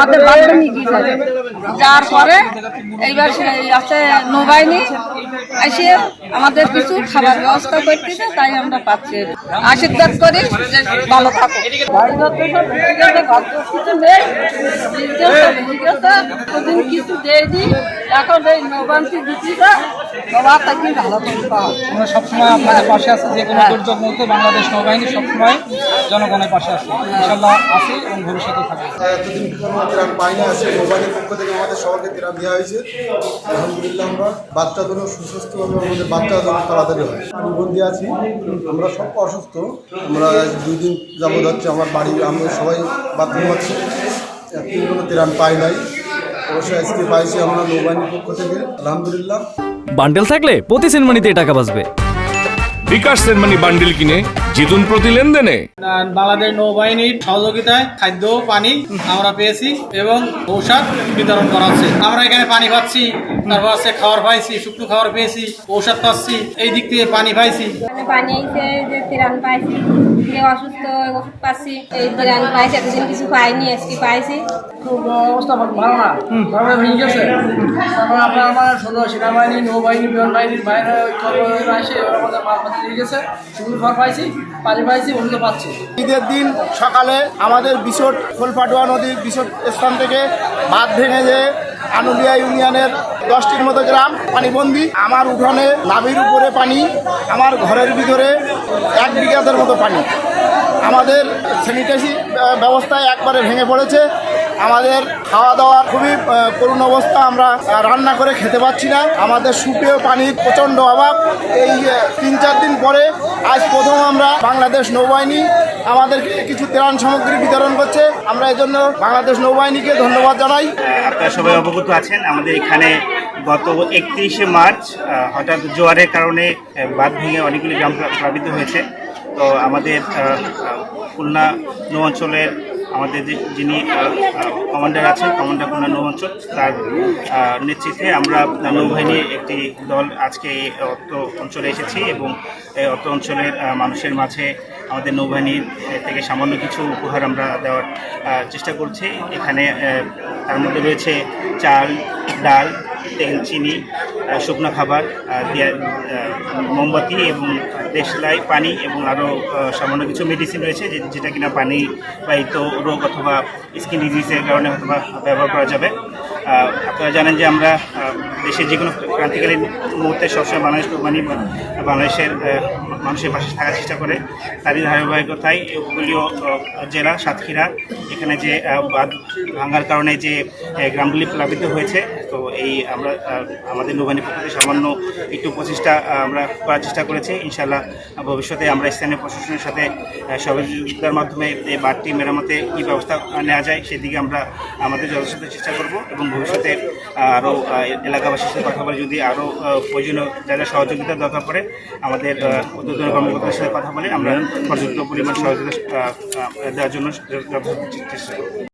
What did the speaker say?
আমাদের বাড়িতে নিয়ে গিয়েছে। যার পরে এইবার আছে নৌবাহিনী এসে আমাদের কিছু খাবার ব্যবস্থা করতেছে, তাই আমরা পাচ্ছি। আশীর্বাদ করি যে ভালো থাকো। কিছু দেয়নি, এখন এই নৌবাহিনী দিচ্ছিটা বাবা তাকে ভালো করতে পারো। আমরা সবসময় আপনাদের পাশে আছি, যে কোনো দুর্যোগ মুহূর্তে বাংলাদেশ নৌবাহিনী সবসময় জনগণের পাশে আছে, ইনশাল্লাহ আছে এবং ভবিষ্যতে থাকবে। এতদিন কোনো ত্রাণ পাইনি, আছে নৌবাহিনীর পক্ষ থেকে আমাদের সবাইকে ত্রাণ দেওয়া হয়েছে। আলহামদুলিল্লাহ আমরা বাচ্চাদেরও সুস্বাস্থ্যভাবে আমাদের বাচ্চাদেরও তাড়াতাড়ি হয়। আমি বন্দি আছি, আমরা সব অসুস্থ। আমরা 2 দিন যাবৎ হচ্ছে আমার বাড়ি, আমরা সবাই বাথরুম আছি, এতদিন কোনো ত্রাণ পাই নাই। অবশ্যই আজকে পাইছি আমরা নৌবাহিনীর পক্ষ থেকে, আলহামদুলিল্লাহ। বান্ডেল থাকলে প্রতি সেনমানিতে টাকা বাঁচবে। বিকাশ সেনমানি বান্ডেল কিনে জিতুন প্রতি লেনদেনে। বাংলাদেশ নৌবাহিনীর সহযোগিতায় খাদ্য পানি আমরা পেয়েছি এবং ঔষধ বিতরণ করা হচ্ছে। আমরা এখানে পানি পাচ্ছি, তারপর আছে খাবার পাইছি, শুকনো খাবার পেয়েছি, ঔষধ পাচ্ছি, এই দিক থেকে পানি পাইছি। পানি আইছে, যে ত্রাণ পাইছি, যে অসুস্থ ওষুধ পাচ্ছি, এই ত্রাণ পাইছি। এতদিন কিছু পাইনি, আজকে পাইছি। খুব অবস্থা ভালো না, তারপরে ভেঙে গেছে। তারপর আপনার আমার সেনাবাহিনী, নৌবাহিনী, বিমান বাহিনীর বাইরে ওই কর্মীরা এসে আমাদের মালপাতি দিয়ে গেছে। শুকনো খাবার পাইছি, পানি পাইছি, ওষুধ পাচ্ছি। ঈদের দিন সকালে আমাদের বিশট খোলপাটুয়া নদীর বিশট স্থান থেকে বাঁধ ভেঙে যে আনুলিয়া ইউনিয়নের 10টির মতো গ্রাম পানিবন্দী। আমার উঠোনে নাভির উপরে পানি, আমার ঘরের ভিতরে 1 বিঘাতের মতো পানি। আমাদের স্যানিটেশন ব্যবস্থায় একবারে ভেঙে পড়েছে। আমাদের খাওয়া দাওয়ার খুবই করুণ অবস্থা, আমরা রান্না করে খেতে পাচ্ছি না। আমাদের সুপেয় পানির প্রচণ্ড অভাব। এই 3-4 দিন পরে আজ প্রথম আমরা বাংলাদেশ নৌবাহিনী আমাদেরকে কিছু ত্রাণ সামগ্রী বিতরণ করছে। আমরা এই জন্য বাংলাদেশ নৌবাহিনীকে ধন্যবাদ জানাই। আপনারা সবাই অবগত আছেন, আমাদের এখানে গত 31শে মার্চ হঠাৎ জোয়ারের কারণে বাঁধ ভেঙে অনেকগুলি গ্রাম প্লাবিত হয়েছে। তো আমাদের খুলনা নৌ অঞ্চলের আমাদের যিনি কমান্ডার আছেন, কমান্ডার খুলনা নৌ অঞ্চল, তার নেতৃত্বে আমরা নৌবাহিনীর একটি দল আজকে এই অত্র অঞ্চলে এসেছি এবং এই অত্র অঞ্চলের মানুষের মাঝে আমাদের নৌবাহিনীর থেকে সামান্য কিছু উপহার আমরা দেওয়ার চেষ্টা করছি। এখানে তার মধ্যে রয়েছে চাল, ডাল, তেল, চিনি, শুকনো খাবার, মোমবাতি এবং দেশলাই, পানি এবং আরও সামান্য কিছু মেডিসিন রয়েছে, যেটা কিনা পানি বাহিত রোগ অথবা স্কিন ডিজিজের কারণে হয়তো ব্যবহার করা যাবে। আপনারা জানেন যে আমরা দেশের যে কোনো ক্রান্তিকালীন মুহূর্তে সবসময় বাংলাদেশ নৌবাহিনী বাংলাদেশের মানুষের পাশে থাকার চেষ্টা করে। তারই ধারাবাহিকতায় উপকূলীয় জেলা সাতক্ষীরা, এখানে যে বাঁধ ভাঙার কারণে যে গ্রামগুলি প্লাবিত হয়েছে, তো এই আমরা আমাদের নৌবাহিনীর পক্ষ থেকে সামান্য একটু প্রচেষ্টা আমরা করার চেষ্টা করেছি। ইনশাআল্লাহ ভবিষ্যতে আমরা স্থানীয় প্রশাসনের সাথে সহযোগিতার মাধ্যমে এই বাঁধটি মেরামতে কী ব্যবস্থা নেওয়া যায় সেদিকে আমরা আমাদের যথাসাধ্য চেষ্টা করব এবং ভবিষ্যতে আরও এলাকাবাসীর সাথে কথা বলে যদি আরও প্রয়োজনীয় যারা সহযোগিতার দরকার পড়ে আমাদের উদ্যোতন কর্মকর্তার সাথে কথা বলে আমরা পর্যাপ্ত পরিমাণ সহযোগিতা দেওয়ার জন্য চেষ্টা করব।